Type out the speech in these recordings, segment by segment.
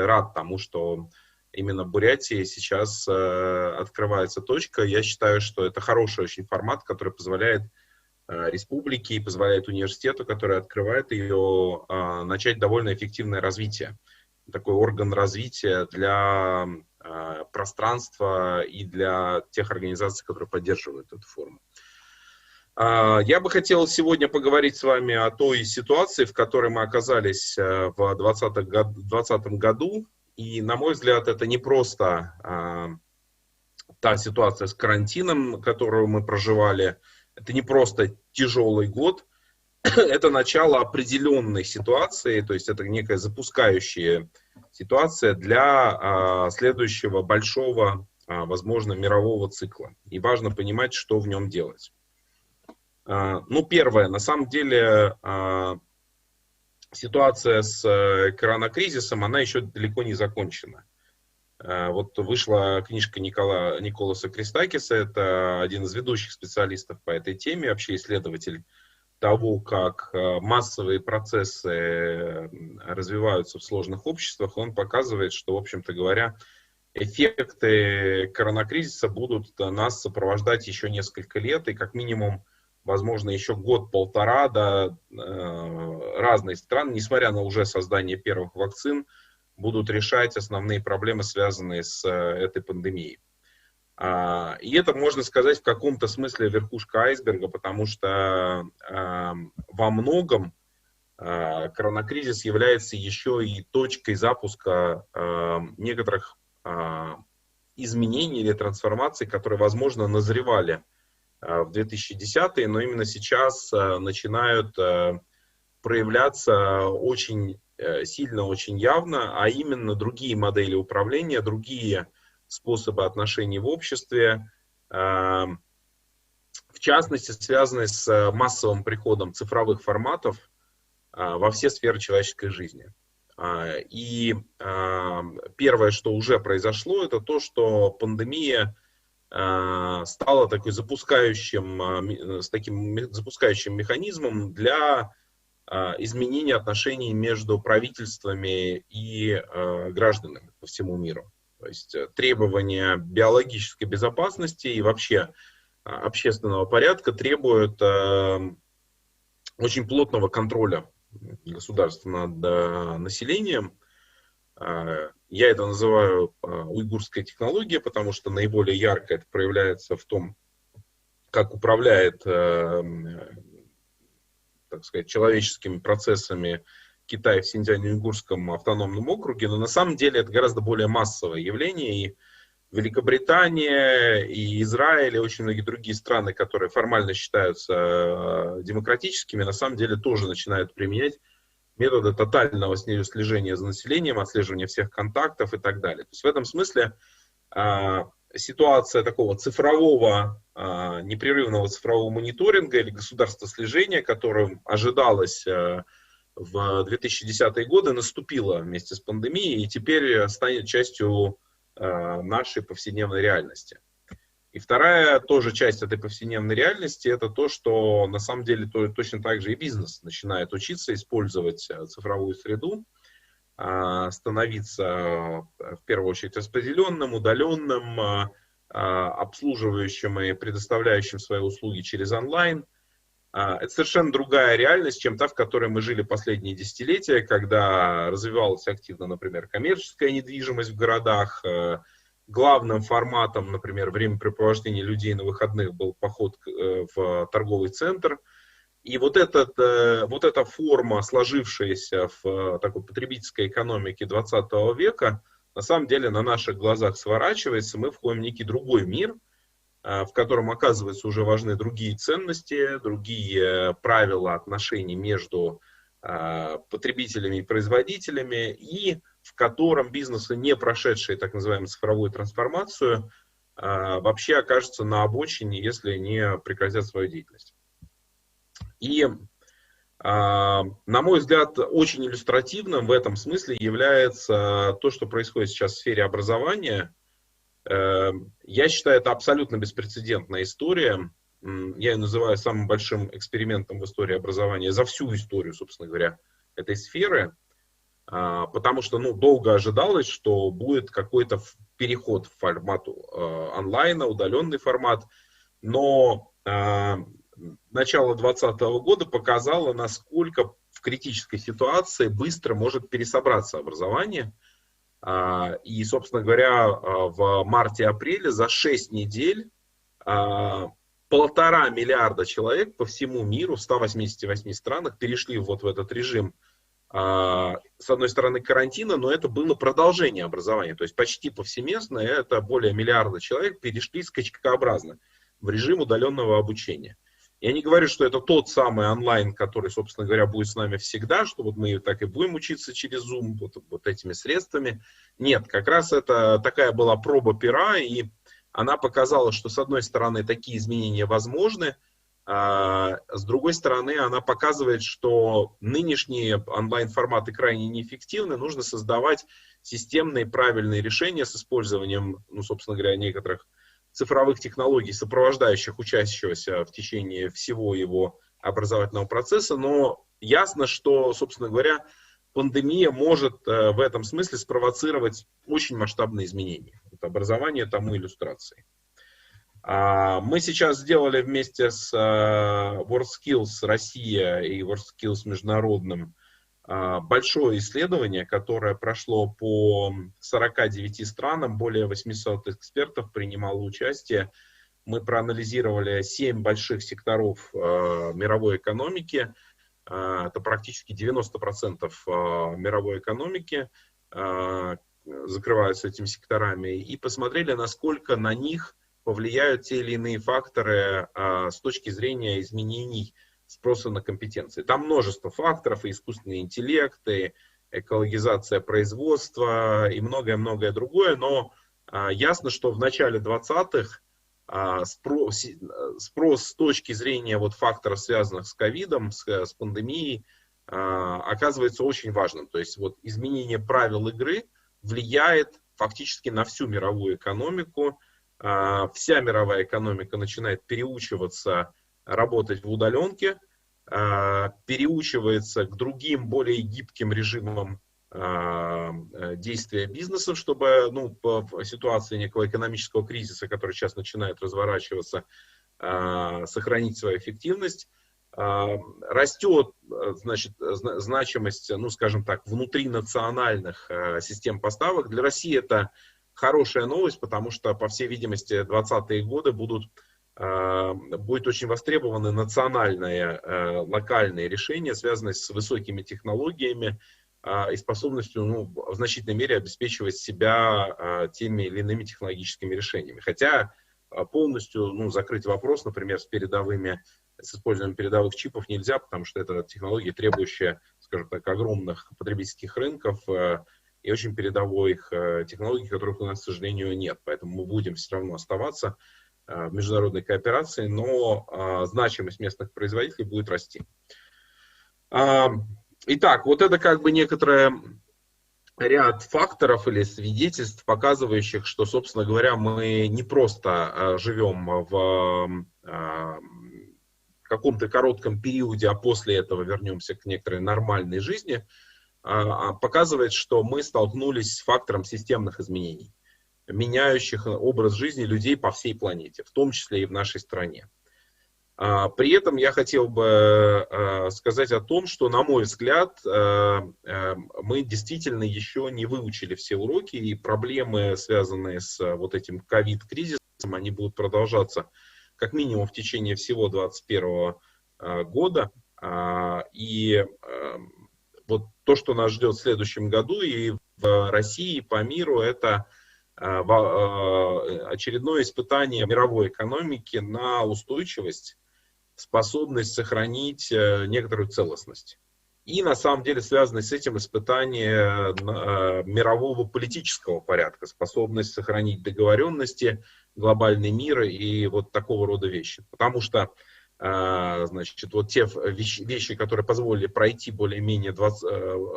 рад тому, что именно в Бурятии сейчас открывается точка. Я считаю, что это хороший очень формат, который позволяет республике и позволяет университету, который открывает ее, начать довольно эффективное развитие. Такой орган развития для пространства и для тех организаций, которые поддерживают эту форму. Я бы хотел сегодня поговорить с вами о той ситуации, в которой мы оказались в 2020 году. И, на мой взгляд, это не просто та ситуация с карантином, которую мы проживали. Это не просто тяжелый год. Это начало определенной ситуации, то есть это некая запускающая ситуация для следующего большого, возможно, мирового цикла. И важно понимать, что в нем делать. Ну, первое, на самом деле, ситуация с коронакризисом, она еще далеко не закончена. Вот вышла книжка Николаса Кристакиса, это один из ведущих специалистов по этой теме, вообще исследователь того, как массовые процессы развиваются в сложных обществах. Он показывает, что, в общем-то говоря, эффекты коронакризиса будут нас сопровождать еще несколько лет, и как минимум, возможно, еще год-полтора, да, разные страны, несмотря на уже создание первых вакцин, будут решать основные проблемы, связанные с этой пандемией. И это, можно сказать, в каком-то смысле верхушка айсберга, потому что во многом коронакризис является еще и точкой запуска некоторых изменений или трансформаций, которые, возможно, назревали в 2010-е, но именно сейчас начинают проявляться очень сильно, очень явно, а именно другие модели управления, другие способы отношений в обществе, в частности, связанные с массовым приходом цифровых форматов во все сферы человеческой жизни. И первое, что уже произошло, это то, что пандемия стала таким запускающим механизмом для изменения отношений между правительствами и гражданами по всему миру. То есть требования биологической безопасности и вообще общественного порядка требуют очень плотного контроля государства над населением. Я это называю уйгурская технология, потому что наиболее ярко это проявляется в том, как управляет, так сказать, человеческими процессами Китай в Синьцзянь-Уйгурском автономном округе, но на самом деле это гораздо более массовое явление, и Великобритания, и Израиль, и очень многие другие страны, которые формально считаются демократическими, на самом деле тоже начинают применять методы тотального слежения за населением, отслеживания всех контактов и так далее. То есть в этом смысле ситуация такого цифрового, непрерывного цифрового мониторинга или государствослежения, которым ожидалось в 2010-е годы, наступила вместе с пандемией и теперь станет частью нашей повседневной реальности. И вторая тоже часть этой повседневной реальности, это то, что на самом деле точно так же и бизнес начинает учиться использовать цифровую среду, становиться в первую очередь распределенным, удаленным, обслуживающим и предоставляющим свои услуги через онлайн. Это совершенно другая реальность, чем та, в которой мы жили последние десятилетия, когда развивалась активно, например, коммерческая недвижимость в городах. Главным форматом, например, времяпрепровождения людей на выходных был поход в торговый центр. И вот эта форма, сложившаяся в такой потребительской экономике 20 века, на самом деле на наших глазах сворачивается. Мы входим в некий другой мир, в котором, оказывается, уже важны другие ценности, другие правила отношений между потребителями и производителями, и в котором бизнесы, не прошедшие так называемую цифровую трансформацию, вообще окажутся на обочине, если не прекратят свою деятельность. И, на мой взгляд, очень иллюстративным в этом смысле является то, что происходит сейчас в сфере образования. Я считаю, это абсолютно беспрецедентная история. Я ее называю самым большим экспериментом в истории образования за всю историю, собственно говоря, этой сферы. потому что долго ожидалось, что будет какой-то переход в формату онлайна, удаленный формат, но начало 2020 года показало, насколько в критической ситуации быстро может пересобраться образование. И, собственно говоря, в марте-апреле за 6 недель 1,5 миллиарда человек по всему миру в 188 странах перешли вот в этот режим, с одной стороны, карантина, но это было продолжение образования. То есть почти повсеместно это более миллиарда человек перешли скачкообразно в режим удаленного обучения. Я не говорю, что это тот самый онлайн, который, собственно говоря, будет с нами всегда, что вот мы так и будем учиться через Zoom, вот этими средствами. Нет, как раз это такая была проба пера, и она показала, что, с одной стороны, такие изменения возможны, с другой стороны, она показывает, что нынешние онлайн-форматы крайне неэффективны, нужно создавать системные правильные решения с использованием, собственно говоря, некоторых цифровых технологий, сопровождающих учащегося в течение всего его образовательного процесса, но ясно, что, собственно говоря, пандемия может в этом смысле спровоцировать очень масштабные изменения. Это образование тому иллюстрацией. Мы сейчас сделали вместе с WorldSkills Россия и WorldSkills Международным большое исследование, которое прошло по 49 странам, более 800 экспертов принимало участие. Мы проанализировали 7 больших секторов мировой экономики, это практически 90% мировой экономики закрываются этими секторами, и посмотрели, насколько на них повлияют те или иные факторы с точки зрения изменений спроса на компетенции. Там множество факторов, и искусственный интеллект, и экологизация производства, и многое-многое другое, но ясно, что в начале 20-х спрос с точки зрения факторов, связанных с ковидом, с пандемией, оказывается очень важным. То есть изменение правил игры влияет фактически на всю мировую экономику. Вся мировая экономика начинает переучиваться работать в удаленке, переучивается к другим, более гибким режимам действия бизнеса, чтобы в ситуации некого экономического кризиса, который сейчас начинает разворачиваться, сохранить свою эффективность. Растет, значимость, скажем так, внутринациональных систем поставок. Для России это хорошая новость, потому что, по всей видимости, 2020-е годы будет очень востребованы национальные, локальные решения, связанные с высокими технологиями и способностью в значительной мере обеспечивать себя теми или иными технологическими решениями. Хотя полностью закрыть вопрос, например, с использованием передовых чипов нельзя, потому что это технология, требующая, скажем так, огромных потребительских рынков и очень передовых технологий, которых у нас, к сожалению, нет. Поэтому мы будем все равно оставаться в международной кооперации, но значимость местных производителей будет расти. Итак, это как бы некоторый ряд факторов или свидетельств, показывающих, что, собственно говоря, мы не просто живем в каком-то коротком периоде, а после этого вернемся к некоторой нормальной жизни, показывает, что мы столкнулись с фактором системных изменений, меняющих образ жизни людей по всей планете, в том числе и в нашей стране. При этом я хотел бы сказать о том, что, на мой взгляд, мы действительно еще не выучили все уроки, и проблемы, связанные с этим ковид-кризисом, они будут продолжаться как минимум в течение всего 2021 года. И то, что нас ждет в следующем году и в России, и по миру, это очередное испытание мировой экономики на устойчивость, способность сохранить некоторую целостность. И на самом деле связано с этим испытание мирового политического порядка, способность сохранить договоренности, глобальный мир и такого рода вещи. Потому что те вещи, которые позволили пройти более-менее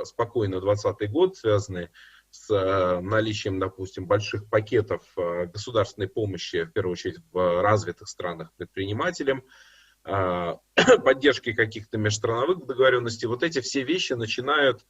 спокойно 2020 год, связанные с наличием, допустим, больших пакетов государственной помощи, в первую очередь в развитых странах предпринимателям, поддержки каких-то межстрановых договоренностей, эти все вещи начинают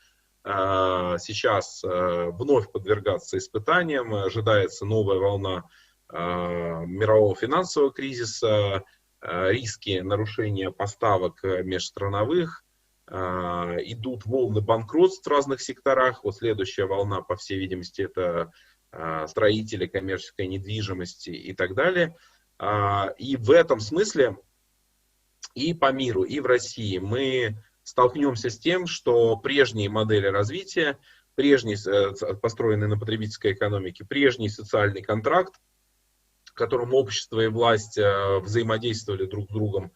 сейчас вновь подвергаться испытаниям. Ожидается новая волна мирового финансового кризиса, риски нарушения поставок межстрановых, идут волны банкротств в разных секторах. Вот следующая волна, по всей видимости, это строители коммерческой недвижимости и так далее. И в этом смысле и по миру, и в России мы столкнемся с тем, что прежние модели развития, прежние, построенные на потребительской экономике, прежний социальный контракт, в котором общество и власть взаимодействовали друг с другом,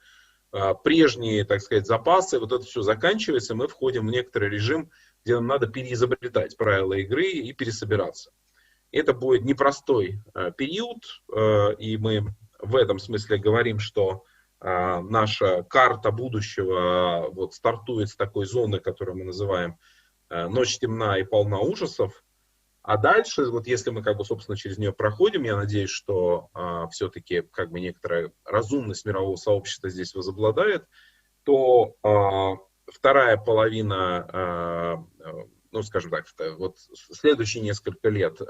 прежние, так сказать, запасы, вот это все заканчивается, мы входим в некоторый режим, где нам надо переизобретать правила игры и пересобираться. Это будет непростой период, и мы в этом смысле говорим, что наша карта будущего вот стартует с такой зоны, которую мы называем «Ночь темна и полна ужасов». А дальше, вот если мы, как бы, собственно, через нее проходим, я надеюсь, что все-таки, как бы, некоторая разумность мирового сообщества здесь возобладает, то вторая половина, ну, скажем так, вот следующие несколько лет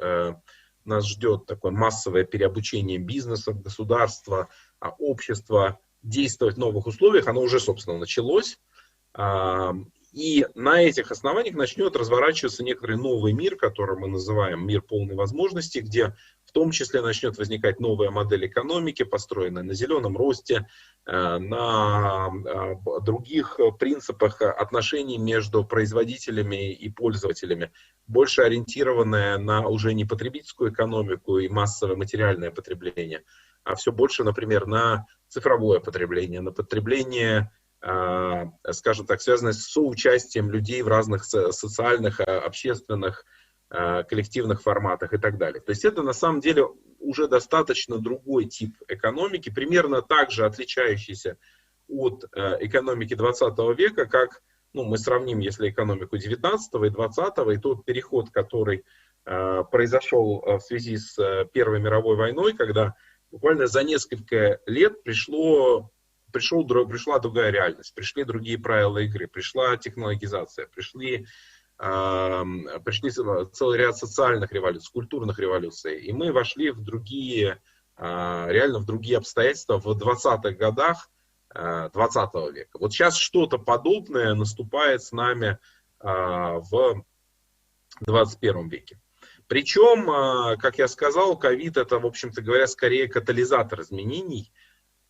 нас ждет такое массовое переобучение бизнеса, государства, общества действовать в новых условиях. Оно уже, собственно, началось. И на этих основаниях начнет разворачиваться некоторый новый мир, который мы называем мир полной возможности, где в том числе начнет возникать новая модель экономики, построенная на зеленом росте, на других принципах отношений между производителями и пользователями, больше ориентированная на уже не потребительскую экономику и массовое материальное потребление, а все больше, например, на цифровое потребление, на потребление, скажем так, связанное с соучастием людей в разных социальных, общественных, коллективных форматах и так далее. То есть это на самом деле уже достаточно другой тип экономики, примерно так же отличающийся от экономики 20 века, как, ну, мы сравним, если экономику 19 и 20, и тот переход, который произошел в связи с Первой мировой войной, когда буквально за несколько лет пришла другая реальность, пришли другие правила игры, пришла технологизация, пришли целый ряд социальных революций, культурных революций. И мы вошли в другие, реально в другие обстоятельства в 20-х годах 20 века. Вот сейчас что-то подобное наступает с нами в 21 веке. Причем, как я сказал, ковид это, в общем-то говоря, скорее катализатор изменений,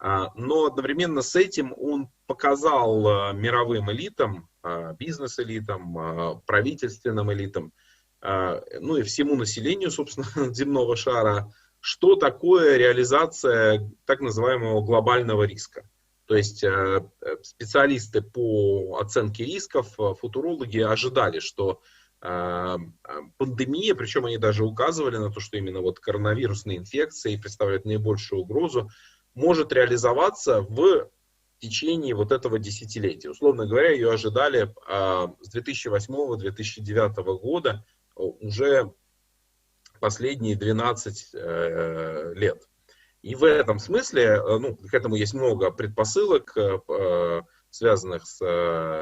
но одновременно с этим он показал мировым элитам, бизнес-элитам, правительственным элитам, ну и всему населению, собственно, земного шара, что такое реализация так называемого глобального риска. То есть специалисты по оценке рисков, футурологи ожидали, что пандемия, причем они даже указывали на то, что именно вот коронавирусные инфекции представляют наибольшую угрозу, может реализоваться в течение вот этого десятилетия. Условно говоря, ее ожидали с 2008-2009 года уже последние 12 лет. И в этом смысле, ну, к этому есть много предпосылок, связанных с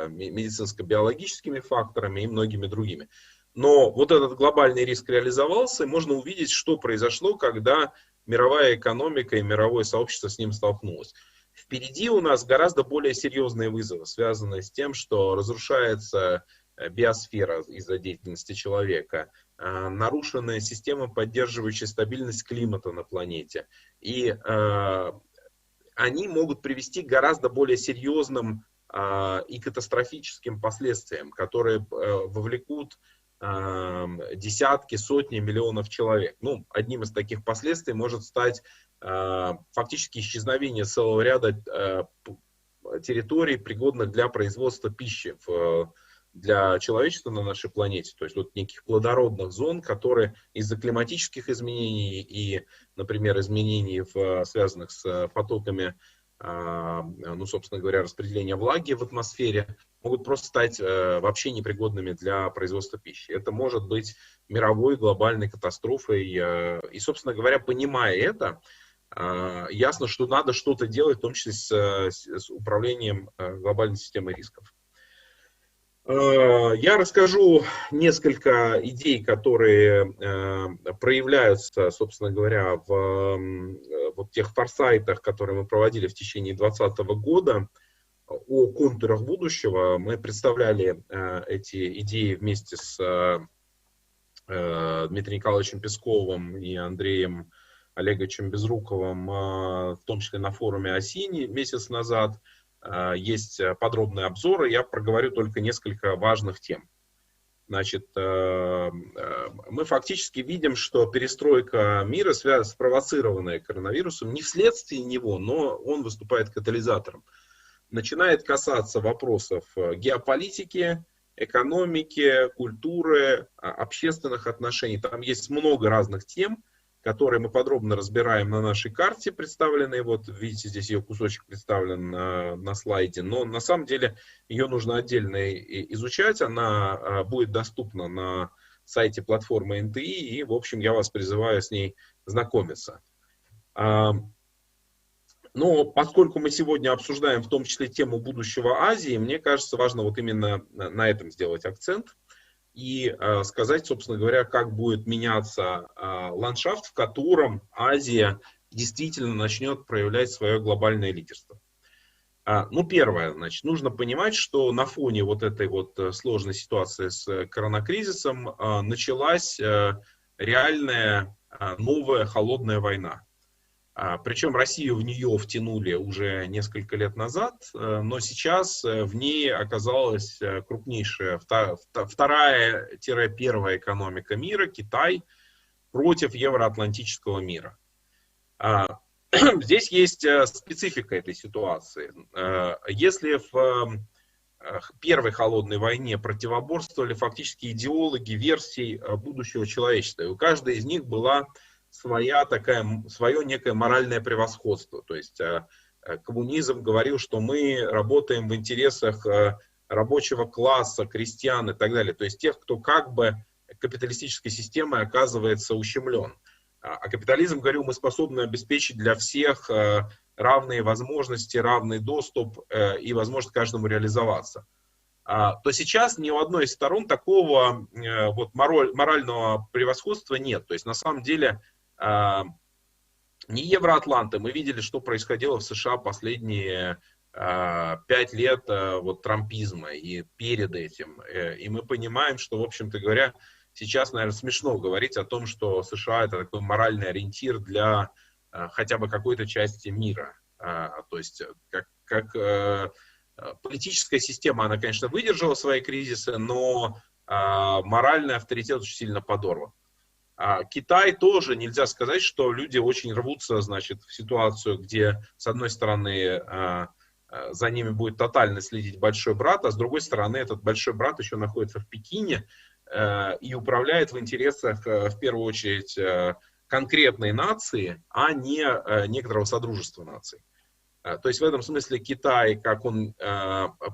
медицинско-биологическими факторами и многими другими. Но вот этот глобальный риск реализовался, и можно увидеть, что произошло, когда мировая экономика и мировое сообщество с ним столкнулось. Впереди у нас гораздо более серьезные вызовы, связанные с тем, что разрушается биосфера из-за деятельности человека, нарушенная система, поддерживающая стабильность климата на планете. И они могут привести к гораздо более серьезным и катастрофическим последствиям, которые вовлекут десятки, сотни миллионов человек. Ну, одним из таких последствий может стать фактически исчезновение целого ряда территорий, пригодных для производства пищи для человечества на нашей планете. То есть вот неких плодородных зон, которые из-за климатических изменений и, например, изменений, связанных с потоками, ну, собственно говоря, распределения влаги в атмосфере, могут просто стать вообще непригодными для производства пищи. Это может быть мировой глобальной катастрофой. И, собственно говоря, понимая это, ясно, что надо что-то делать, в том числе с управлением глобальной системой рисков. Я расскажу несколько идей, которые проявляются, собственно говоря, в вот тех форсайтах, которые мы проводили в течение 2020 года о контурах будущего. Мы представляли эти идеи вместе с Дмитрием Николаевичем Песковым и Андреем Олеговичем Безруковым, в том числе на форуме «Осини» месяц назад. Есть подробные обзоры, я проговорю только несколько важных тем. Значит, мы фактически видим, что перестройка мира спровоцированная коронавирусом не вследствие него, но он выступает катализатором. Начинает касаться вопросов геополитики, экономики, культуры, общественных отношений. Там есть много разных тем, которые мы подробно разбираем на нашей карте, представленной, вот видите, здесь ее кусочек представлен на слайде, но на самом деле ее нужно отдельно изучать, она будет доступна на сайте платформы НТИ, и, в общем, я вас призываю с ней знакомиться. Но поскольку мы сегодня обсуждаем в том числе тему будущего Азии, мне кажется, важно вот именно на этом сделать акцент и сказать, собственно говоря, как будет меняться ландшафт, в котором Азия действительно начнет проявлять свое глобальное лидерство. Ну, первое, значит, нужно понимать, что на фоне вот этой вот сложной ситуации с коронакризисом началась реальная новая холодная война. Причем Россию в нее втянули уже несколько лет назад, но сейчас в ней оказалась крупнейшая вторая-первая экономика мира, Китай, против евроатлантического мира. Здесь есть специфика этой ситуации. Если в первой холодной войне противоборствовали фактически идеологи версий будущего человечества, и у каждой из них была свое некое моральное превосходство. То есть коммунизм говорил, что мы работаем в интересах рабочего класса, крестьян и так далее. То есть тех, кто как бы капиталистической системой оказывается ущемлен. А капитализм говорил, мы способны обеспечить для всех равные возможности, равный доступ и возможность каждому реализоваться. То сейчас ни у одной из сторон такого вот морального превосходства нет. То есть на самом деле не евроатланты. Мы видели, что происходило в США последние 5 лет вот, трампизма и перед этим. И мы понимаем, что, в общем-то говоря, сейчас, наверное, смешно говорить о том, что США это такой моральный ориентир для хотя бы какой-то части мира. То есть как политическая система, она, конечно, выдержала свои кризисы, но моральный авторитет очень сильно подорван. Китай тоже нельзя сказать, что люди очень рвутся, значит, в ситуацию, где, с одной стороны, за ними будет тотально следить большой брат, а с другой стороны, этот большой брат еще находится в Пекине и управляет в интересах, в первую очередь, конкретной нации, а не некоторого содружества наций. То есть в этом смысле Китай, как он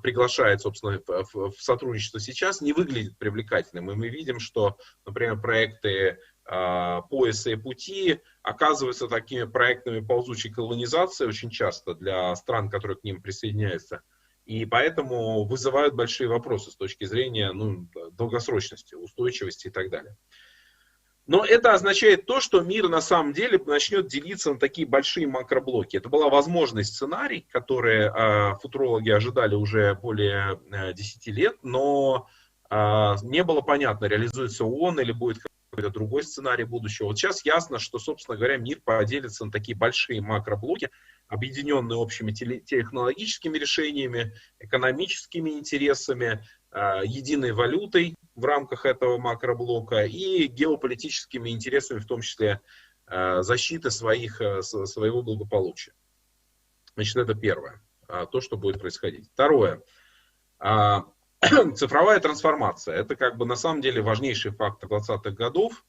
приглашает, собственно, в сотрудничество сейчас, не выглядит привлекательным. И мы видим, что, например, проекты пояса и пути оказываются такими проектами ползучей колонизации очень часто для стран, которые к ним присоединяются. И поэтому вызывают большие вопросы с точки зрения долгосрочности, устойчивости и так далее. Но это означает то, что мир на самом деле начнет делиться на такие большие макроблоки. Это была возможный сценарий, который футурологи ожидали уже более 10 лет, но не было понятно, реализуется он или будет какой-то другой сценарий будущего. Вот сейчас ясно, что, собственно говоря, мир поделится на такие большие макроблоки, объединенные общими технологическими решениями, экономическими интересами, единой валютой в рамках этого макроблока и геополитическими интересами, в том числе защиты своего благополучия. Значит, это первое, то, что будет происходить. Второе. Цифровая трансформация. Это как бы на самом деле важнейший фактор 20-х годов.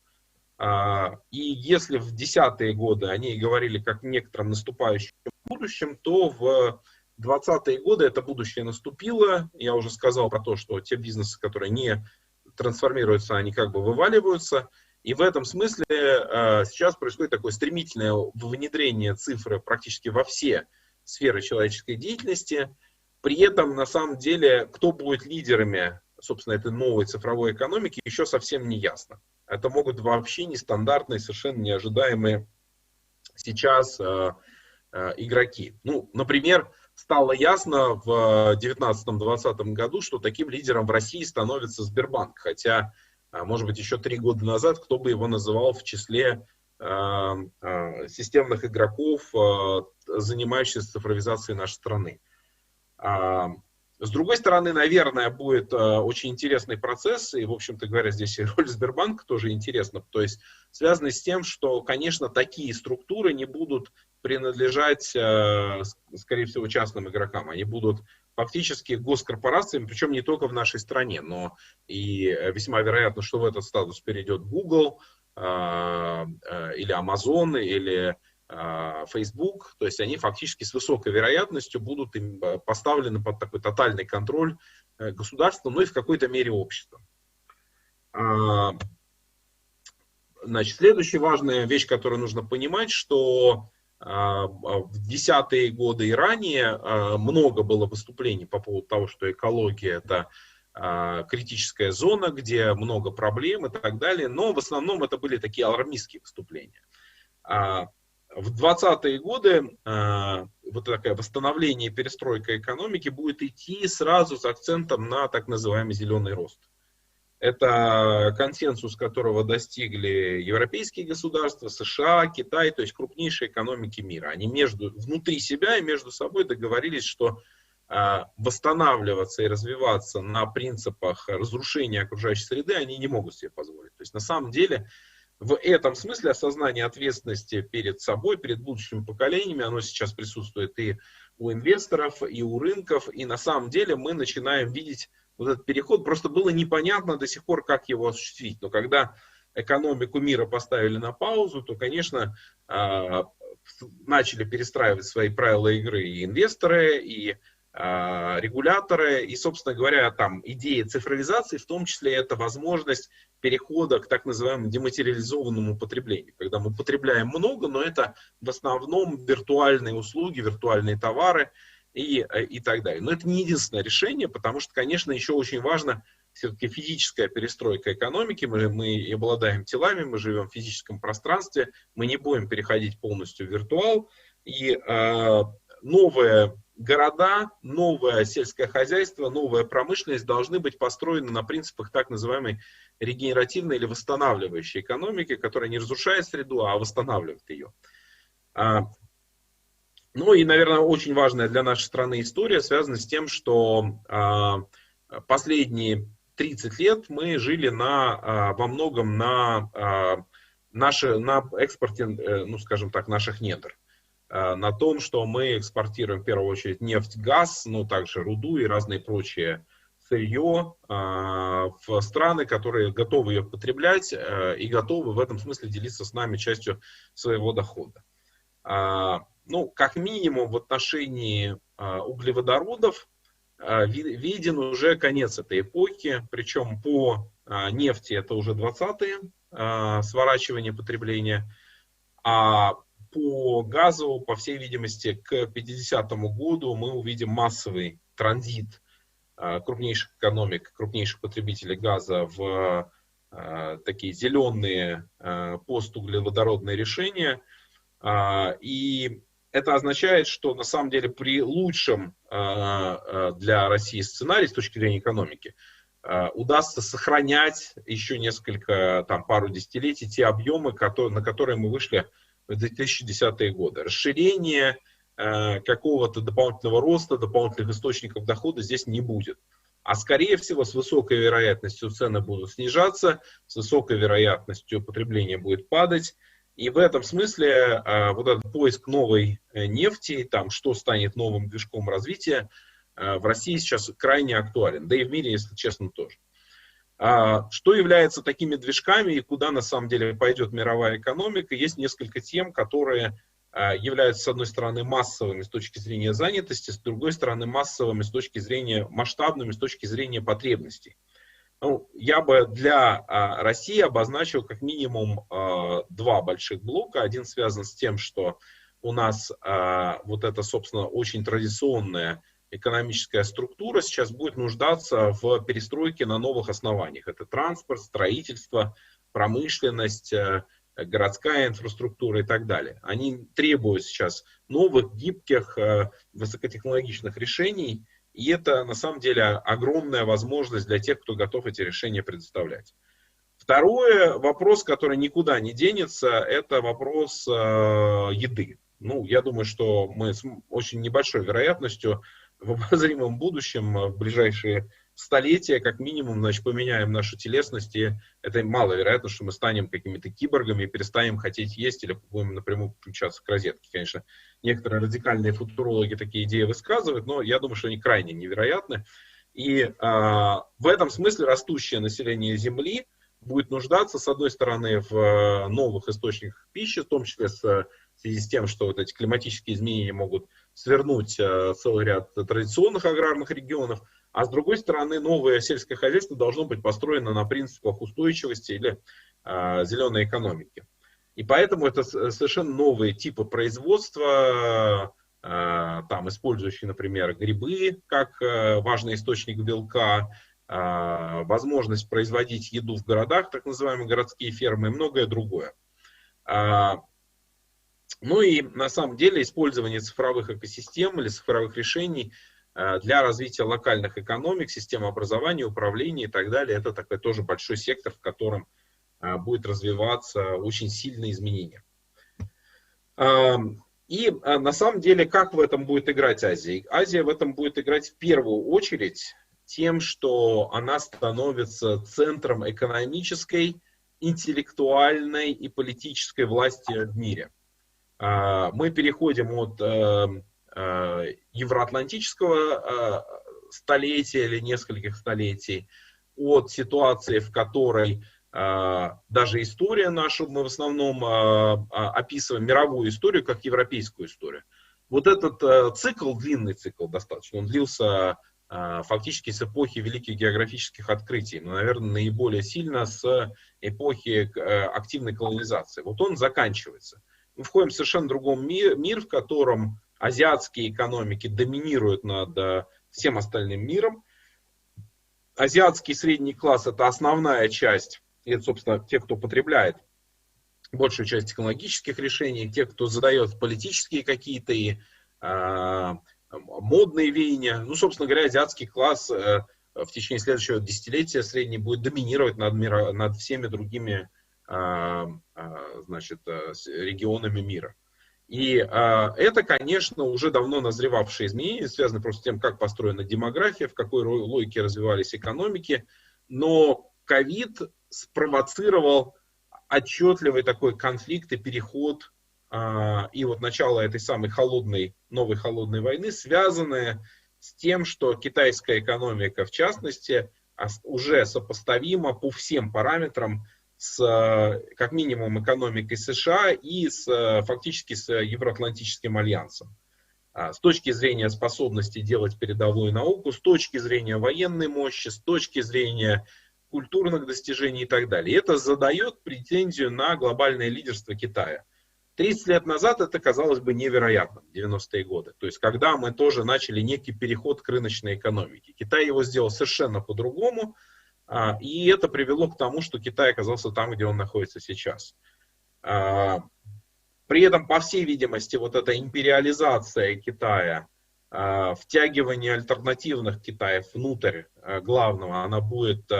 И если в 10-е годы они говорили как о некотором наступающем будущем, то в 20-е годы это будущее наступило. Я уже сказал про то, что те бизнесы, которые не трансформируются, они как бы вываливаются. И в этом смысле сейчас происходит такое стремительное внедрение цифры практически во все сферы человеческой деятельности. При этом, на самом деле, кто будет лидерами собственно, этой новой цифровой экономики, еще совсем не ясно. Это могут вообще нестандартные, совершенно неожидаемые сейчас игроки. Ну, например, стало ясно в 2019-2020 году, что таким лидером в России становится Сбербанк. Хотя, может быть, еще 3 года назад кто бы его называл в числе системных игроков, занимающихся цифровизацией нашей страны. С другой стороны, наверное, будет очень интересный процесс, и, в общем-то говоря, здесь и роль Сбербанка тоже интересна, то есть связанный с тем, что, конечно, такие структуры не будут принадлежать, скорее всего, частным игрокам, они будут фактически госкорпорациями, причем не только в нашей стране, но и весьма вероятно, что в этот статус перейдет Google, или Amazon, или Facebook, то есть они фактически с высокой вероятностью будут им поставлены под такой тотальный контроль государства, ну и в какой-то мере общества. Значит, следующая важная вещь, которую нужно понимать, что в 10-е годы и ранее много было выступлений по поводу того, что экология – это критическая зона, где много проблем и так далее, но в основном это были такие алармистские выступления. В 20-е годы вот такое восстановление и перестройка экономики будет идти сразу с акцентом на так называемый зеленый рост. Это консенсус, которого достигли европейские государства, США, Китай, то есть крупнейшие экономики мира. Они внутри себя и между собой договорились, что восстанавливаться и развиваться на принципах разрушения окружающей среды они не могут себе позволить. То есть на самом деле в этом смысле осознание ответственности перед собой, перед будущими поколениями, оно сейчас присутствует и у инвесторов, и у рынков, и на самом деле мы начинаем видеть вот этот переход. Просто было непонятно до сих пор, как его осуществить. Но когда экономику мира поставили на паузу, то, конечно, начали перестраивать свои правила игры и инвесторы, и регуляторы, и, собственно говоря, там идея цифровизации, в том числе, это возможность перехода к так называемому дематериализованному потреблению, когда мы потребляем много, но это в основном виртуальные услуги, виртуальные товары и так далее. Но это не единственное решение, потому что, конечно, еще очень важно все-таки физическая перестройка экономики. Мы обладаем телами, мы живем в физическом пространстве, мы не будем переходить полностью в виртуал, и новые города, новое сельское хозяйство, новая промышленность должны быть построены на принципах так называемой регенеративной или восстанавливающей экономики, которая не разрушает среду, а восстанавливает ее. Ну и, наверное, очень важная для нашей страны история связана с тем, что последние 30 лет мы жили во многом на экспорте, ну скажем так, наших недр. На том, что мы экспортируем в первую очередь нефть, газ, но также руду и разные прочие сырье в страны, которые готовы ее потреблять и готовы в этом смысле делиться с нами частью своего дохода. Ну, как минимум в отношении углеводородов виден уже конец этой эпохи, причем по нефти это уже 20-е сворачивание потребления, а по газу, по всей видимости, к 50-му году мы увидим массовый транзит крупнейших экономик, крупнейших потребителей газа в такие зеленые постуглеводородные решения. И это означает, что на самом деле при лучшем для России сценарии с точки зрения экономики удастся сохранять еще пару десятилетий те объемы, на которые мы вышли в 2010-е годы. Расширение какого-то дополнительного роста, дополнительных источников дохода здесь не будет. А скорее всего, с высокой вероятностью цены будут снижаться, с высокой вероятностью потребление будет падать. И в этом смысле вот этот поиск новой нефти, что станет новым движком развития, в России сейчас крайне актуален. Да и в мире, если честно, тоже. Что является такими движками и куда на самом деле пойдет мировая экономика? Есть несколько тем, которые являются, с одной стороны, массовыми с точки зрения занятости, с другой стороны, массовыми с точки зрения масштабными, с точки зрения потребностей. Ну, я бы для России обозначил как минимум два больших блока. Один связан с тем, что у нас вот это, собственно, очень традиционная экономическая структура сейчас будет нуждаться в перестройке на новых основаниях. Это транспорт, строительство, промышленность, городская инфраструктура и так далее. Они требуют сейчас новых, гибких, высокотехнологичных решений, и это на самом деле огромная возможность для тех, кто готов эти решения предоставлять. Второй вопрос, который никуда не денется, это вопрос еды. Ну, я думаю, что мы с очень небольшой вероятностью в обозримом будущем, в ближайшие столетия, как минимум, значит, поменяем нашу телесность, и это маловероятно, что мы станем какими-то киборгами и перестанем хотеть есть или будем напрямую подключаться к розетке. Конечно, некоторые радикальные футурологи такие идеи высказывают, но я думаю, что они крайне невероятны. И в этом смысле растущее население Земли будет нуждаться, с одной стороны, в новых источниках пищи, в том числе в связи с тем, что вот эти климатические изменения могут свернуть целый ряд традиционных аграрных регионов, а с другой стороны, новое сельское хозяйство должно быть построено на принципах устойчивости или зеленой экономики. И поэтому это совершенно новые типы производства, там, использующие, например, грибы как важный источник белка, возможность производить еду в городах, так называемые городские фермы, и многое другое. Ну и на самом деле использование цифровых экосистем или цифровых решений для развития локальных экономик, систем образования, управления и так далее, это такой тоже большой сектор, в котором будет развиваться очень сильные изменения. И на самом деле, как в этом будет играть Азия? Азия в этом будет играть в первую очередь тем, что она становится центром экономической, интеллектуальной и политической власти в мире. Мы переходим от евроатлантического столетия или нескольких столетий, от ситуации, в которой даже история наша, мы в основном описываем мировую историю как европейскую историю. Вот этот цикл, длинный цикл достаточно, он длился фактически с эпохи великих географических открытий, но, наверное, наиболее сильно с эпохи активной колонизации. Вот он заканчивается. Мы входим в совершенно другой мир, в котором азиатские экономики доминируют над всем остальным миром. Азиатский средний класс – это основная часть, и это, собственно, те, кто потребляет большую часть технологических решений, те, кто задает политические какие-то и модные веяния. Ну, собственно говоря, азиатский класс в течение следующего десятилетия средний будет доминировать над всеми другими регионами мира. И это, конечно, уже давно назревавшие изменения, связаны просто с тем, как построена демография, в какой логике развивались экономики. Но ковид спровоцировал отчетливый такой конфликт и переход, и вот начало этой самой новой холодной войны, связанное с тем, что китайская экономика, в частности, уже сопоставима по всем параметрам с, как минимум, экономикой США и фактически с Евроатлантическим альянсом. С точки зрения способности делать передовую науку, с точки зрения военной мощи, с точки зрения культурных достижений и так далее. И это задает претензию на глобальное лидерство Китая. 30 лет назад это казалось бы невероятным, 90-е годы. То есть, когда мы тоже начали некий переход к рыночной экономике. Китай его сделал совершенно по-другому. И это привело к тому, что Китай оказался там, где он находится сейчас. При этом, по всей видимости, вот эта империализация Китая, втягивание альтернативных Китаев внутрь главного, она будет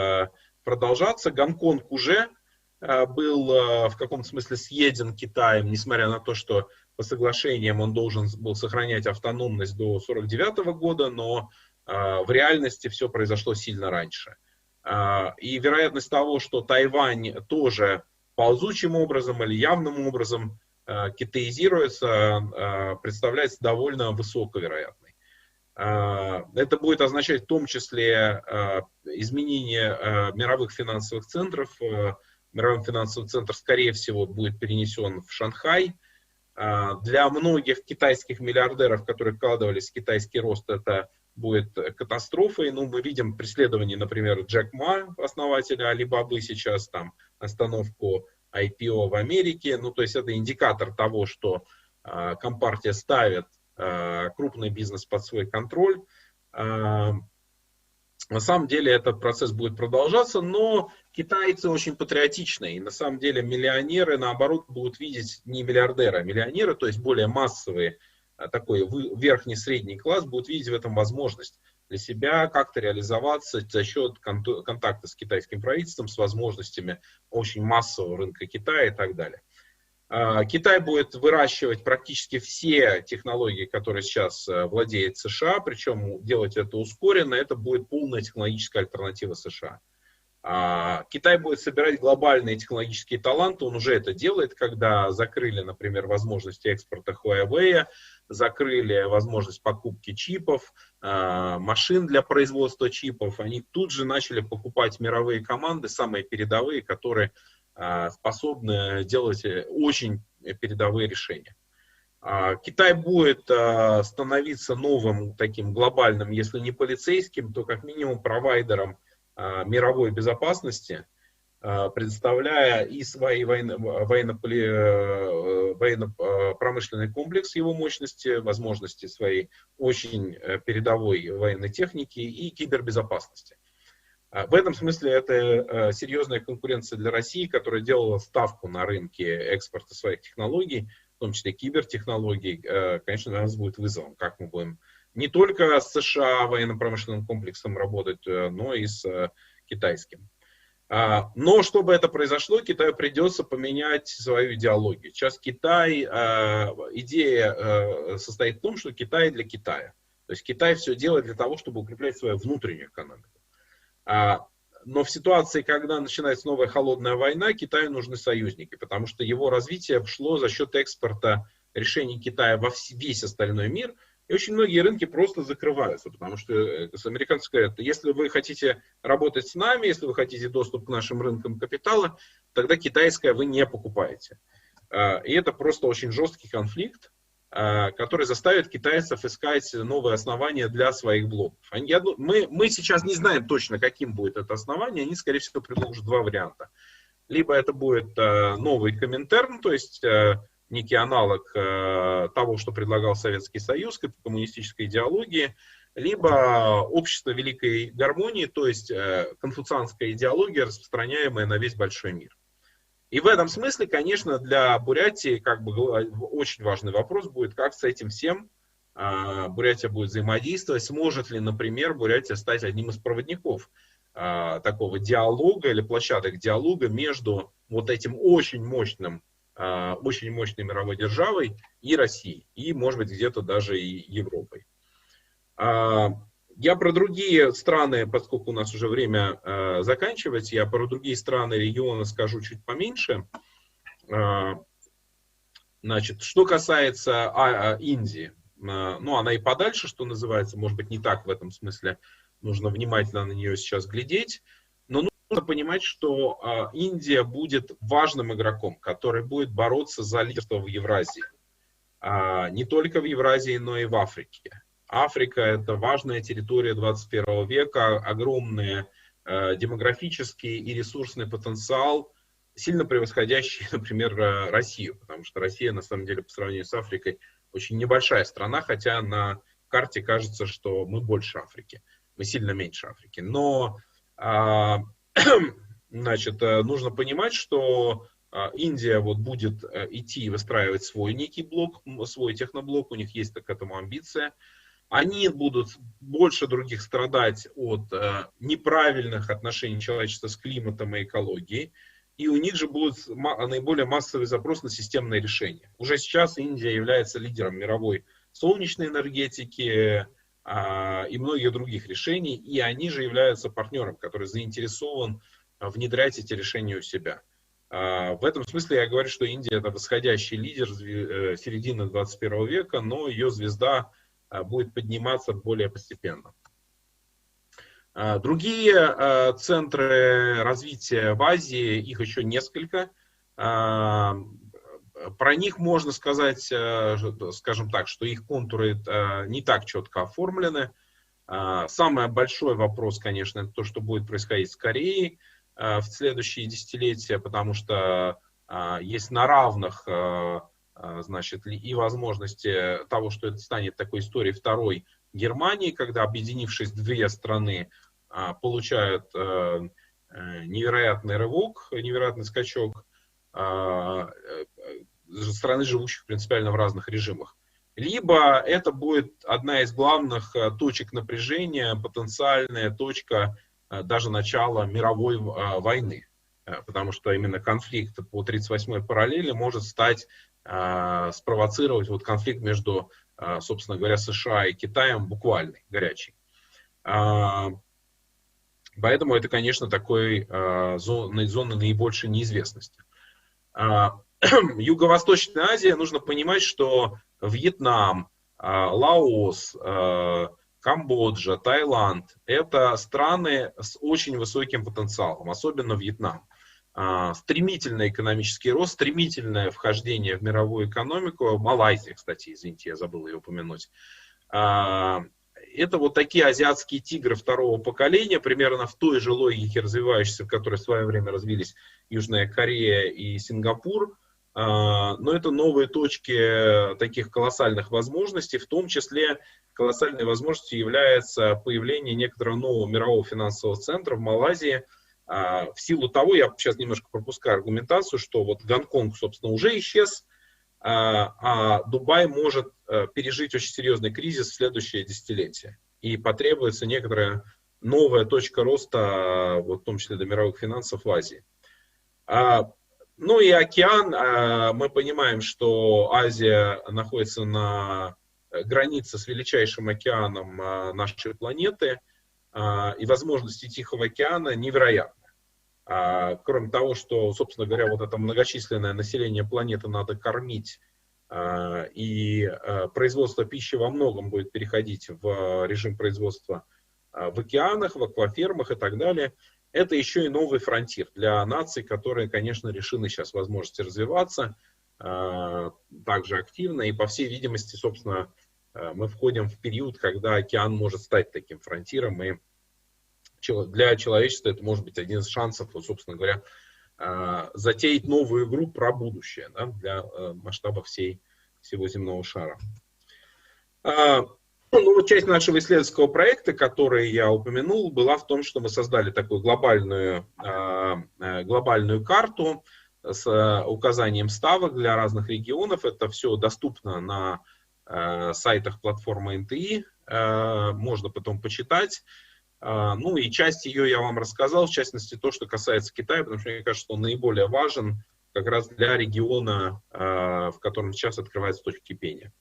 продолжаться. Гонконг уже был в каком-то смысле съеден Китаем, несмотря на то, что по соглашениям он должен был сохранять автономность до 1949 года, но в реальности все произошло сильно раньше. И вероятность того, что Тайвань тоже ползучим образом или явным образом китаизируется, представляется довольно высоковероятной. Это будет означать в том числе изменение мировых финансовых центров. Мировой финансовый центр, скорее всего, будет перенесен в Шанхай. Для многих китайских миллиардеров, которые вкладывались в китайский рост, это будет катастрофой. Ну, мы видим преследование, например, Джек Ма, основателя Алибабы, сейчас там остановку IPO в Америке. Ну, то есть это индикатор того, что компартия ставит крупный бизнес под свой контроль. На самом деле этот процесс будет продолжаться, но китайцы очень патриотичны. И на самом деле миллионеры, наоборот, будут видеть не миллиардеры, а миллионеры, то есть более массовые, такой верхний средний класс, будут видеть в этом возможность для себя как-то реализоваться за счет контакта с китайским правительством, с возможностями очень массового рынка Китая и так далее. Китай будет выращивать практически все технологии, которые сейчас владеет США, причем делать это ускоренно, это будет полная технологическая альтернатива США. Китай будет собирать глобальные технологические таланты, он уже это делает, когда закрыли, например, возможности экспорта Huawei, закрыли возможность покупки чипов, машин для производства чипов, они тут же начали покупать мировые команды, самые передовые, которые способны делать очень передовые решения. Китай будет становиться новым таким глобальным, если не полицейским, то как минимум провайдером мировой безопасности, предоставляя и свои военно-промышленный комплекс, его мощности, возможности своей очень передовой военной техники и кибербезопасности. В этом смысле это серьезная конкуренция для России, которая делала ставку на рынке экспорта своих технологий, в том числе кибертехнологий. Конечно, для нас будет вызовом, как мы будем не только с США военно-промышленным комплексом работать, но и с китайским. Но чтобы это произошло, Китаю придется поменять свою идеологию. Сейчас идея состоит в том, что Китай для Китая. То есть Китай все делает для того, чтобы укреплять свою внутреннюю экономику. Но в ситуации, когда начинается новая холодная война, Китаю нужны союзники, потому что его развитие шло за счет экспорта решений Китая во весь остальной мир, и очень многие рынки просто закрываются, потому что американцы говорят, если вы хотите работать с нами, если вы хотите доступ к нашим рынкам капитала, тогда китайское вы не покупаете. И это просто очень жесткий конфликт, который заставит китайцев искать новые основания для своих блоков. Мы сейчас не знаем точно, каким будет это основание. Они, скорее всего, предложат два варианта. Либо это будет новый Коминтерн, то есть некий аналог того, что предлагал Советский Союз, коммунистической идеологии, либо общество великой гармонии, то есть конфуцианская идеология, распространяемая на весь большой мир. И в этом смысле, конечно, для Бурятии очень важный вопрос будет, как с этим всем Бурятия будет взаимодействовать, сможет ли, например, Бурятия стать одним из проводников такого диалога или площадок диалога между вот этим очень мощной мировой державой и Россией, и, может быть, где-то даже и Европой. Я про другие страны, поскольку у нас уже время заканчивать, я про другие страны региона скажу чуть поменьше. Значит, что касается Индии, ну, она и подальше, что называется, может быть, не так в этом смысле, нужно внимательно на нее сейчас глядеть, но нужно понимать, что Индия будет важным игроком, который будет бороться за лидерство в Евразии. Не только в Евразии, но и в Африке. Африка – это важная территория 21 века, огромный демографический и ресурсный потенциал, сильно превосходящий, например, Россию, потому что Россия, на самом деле, по сравнению с Африкой, очень небольшая страна, хотя на карте кажется, что мы больше Африки, мы сильно меньше Африки. Но, значит, нужно понимать, что Индия вот будет идти и выстраивать свой некий блок, свой техноблок, у них есть к этому амбиция. Они будут больше других страдать от неправильных отношений человечества с климатом и экологией. И у них же будет наиболее массовый запрос на системные решения. Уже сейчас Индия является лидером мировой солнечной энергетики и многих других решений. И они же являются партнером, который заинтересован внедрять эти решения у себя. В этом смысле я говорю, что Индия – это восходящий лидер середины 21 века, но ее звезда будет подниматься более постепенно. Другие центры развития в Азии, их еще несколько. Про них можно сказать, скажем так, что их контуры не так четко оформлены. Самый большой вопрос, конечно, это то, что будет происходить с Кореей в следующие десятилетия, потому что есть на равных, значит, и возможности того, что это станет такой историей второй Германии, когда, объединившись две страны, получают невероятный рывок, невероятный скачок страны, живущих принципиально в разных режимах. Либо это будет одна из главных точек напряжения, потенциальная точка даже начала мировой войны. Потому что именно конфликт по 38-й параллели может спровоцировать вот конфликт между, собственно говоря, США и Китаем буквальный, горячий. Поэтому это, конечно, такой зона наибольшей неизвестности. Юго-Восточная Азия, нужно понимать, что Вьетнам, Лаос, Камбоджа, Таиланд – это страны с очень высоким потенциалом, особенно Вьетнам. Стремительный экономический рост, стремительное вхождение в мировую экономику. Малайзия, кстати, извините, я забыл ее упомянуть. Это вот такие азиатские тигры второго поколения, примерно в той же логике развивающейся, в которой в свое время развились Южная Корея и Сингапур. Но это новые точки таких колоссальных возможностей, в том числе колоссальной возможностью является появление некоторого нового мирового финансового центра в Малайзии. В силу того, я сейчас немножко пропускаю аргументацию, что вот Гонконг, собственно, уже исчез, а Дубай может пережить очень серьезный кризис в следующее десятилетие. И потребуется некоторая новая точка роста, вот в том числе до мировых финансов в Азии. Ну и океан, мы понимаем, что Азия находится на границе с величайшим океаном нашей планеты, и возможности Тихого океана невероятны. Кроме того, что, собственно говоря, вот это многочисленное население планеты надо кормить, и производство пищи во многом будет переходить в режим производства в океанах, в аквафермах и так далее. Это еще и новый фронтир для наций, которые, конечно, решены сейчас возможности развиваться также активно. И, по всей видимости, собственно, мы входим в период, когда океан может стать таким фронтиром. И для человечества это может быть один из шансов, вот, собственно говоря, затеять новую игру про будущее, да, для масштаба всего земного шара. Ну, вот часть нашего исследовательского проекта, который я упомянул, была в том, что мы создали такую глобальную карту с указанием ставок для разных регионов. Это все доступно на сайтах платформы НТИ, можно потом почитать. Ну и часть ее я вам рассказал, в частности то, что касается Китая, потому что мне кажется, что он наиболее важен как раз для региона, в котором сейчас открываются точки кипения.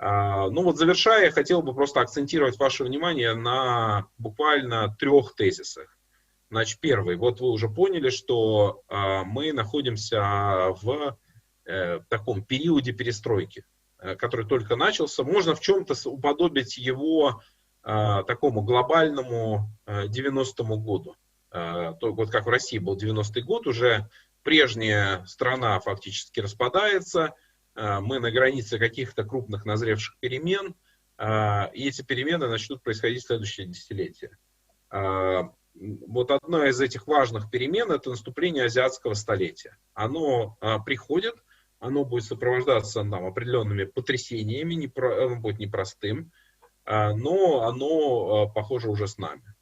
Ну вот завершая, я хотел бы просто акцентировать ваше внимание на буквально 3 тезисах. Значит, первый. Вот вы уже поняли, что мы находимся в таком периоде перестройки, который только начался. Можно в чем-то уподобить его такому глобальному 90-му году. Вот как в России был 90-й год, уже прежняя страна фактически распадается. Мы на границе каких-то крупных назревших перемен, и эти перемены начнут происходить в следующее десятилетие. Вот одна из этих важных перемен – это наступление азиатского столетия. Оно приходит, оно будет сопровождаться определенными потрясениями, оно будет непростым, но оно, похоже, уже с нами.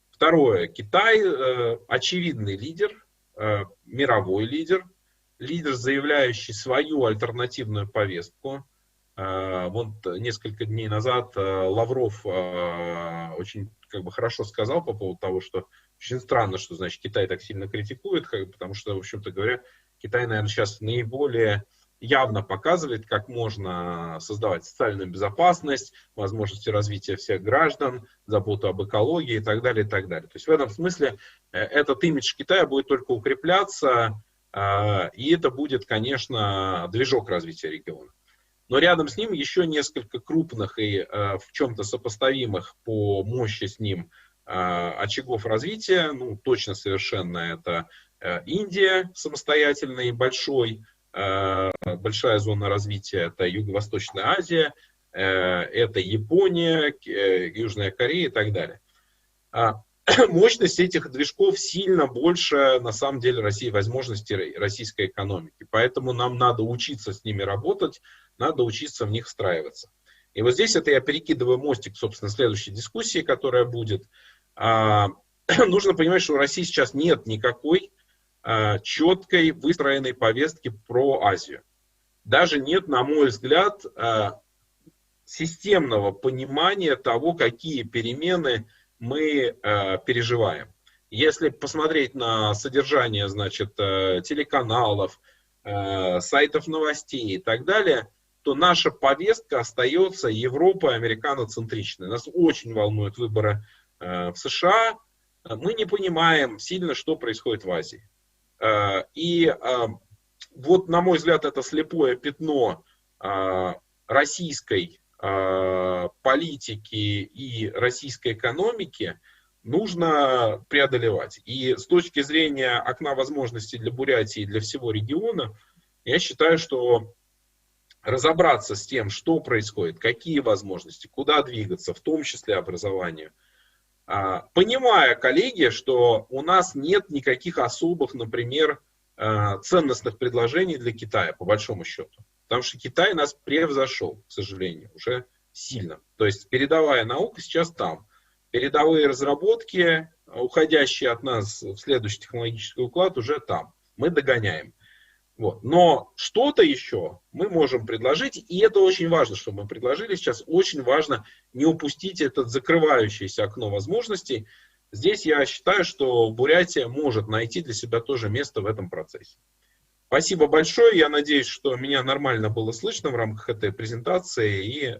Второе. Китай – очевидный лидер, мировой лидер, заявляющий свою альтернативную повестку. Вот несколько дней назад Лавров очень хорошо сказал по поводу того, что очень странно, что значит Китай так сильно критикует, потому что, в общем-то говоря, Китай, наверное, сейчас наиболее явно показывает, как можно создавать социальную безопасность, возможности развития всех граждан, заботу об экологии и так далее, и так далее. То есть в этом смысле этот имидж Китая будет только укрепляться, и это будет, конечно, движок развития региона. Но рядом с ним еще несколько крупных и в чем-то сопоставимых по мощи с ним очагов развития. Ну, точно совершенно это Индия самостоятельная и большая зона развития, это Юго-Восточная Азия, это Япония, Южная Корея и так далее. Мощность этих движков сильно больше, на самом деле, возможностей российской экономики. Поэтому нам надо учиться с ними работать, надо учиться в них встраиваться. И вот здесь это я перекидываю мостик, собственно, следующей дискуссии, которая будет. Нужно понимать, что у России сейчас нет никакой четкой выстроенной повестки про Азию. Даже нет, на мой взгляд, системного понимания того, какие перемены мы переживаем. Если посмотреть на содержание, значит, телеканалов, сайтов новостей и так далее, то наша повестка остается Европа американоцентричной. Нас очень волнуют выборы в США. Мы не понимаем сильно, что происходит в Азии. И вот, на мой взгляд, это слепое пятно российской политики и российской экономики нужно преодолевать. И с точки зрения окна возможностей для Бурятии и для всего региона, я считаю, что разобраться с тем, что происходит, какие возможности, куда двигаться, в том числе образованию, понимая, коллеги, что у нас нет никаких особых, например, ценностных предложений для Китая, по большому счету. Потому что Китай нас превзошел, к сожалению, уже сильно. То есть передовая наука сейчас там. Передовые разработки, уходящие от нас в следующий технологический уклад, уже там. Мы догоняем. Вот. Но что-то еще мы можем предложить, и это очень важно, что мы предложили сейчас. Очень важно не упустить это закрывающееся окно возможностей. Здесь я считаю, что Бурятия может найти для себя тоже место в этом процессе. Спасибо большое. Я надеюсь, что меня нормально было слышно в рамках этой презентации. И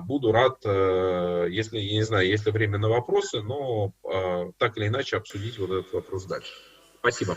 буду рад, если, я не знаю, есть ли время на вопросы, но так или иначе обсудить вот этот вопрос дальше. Спасибо.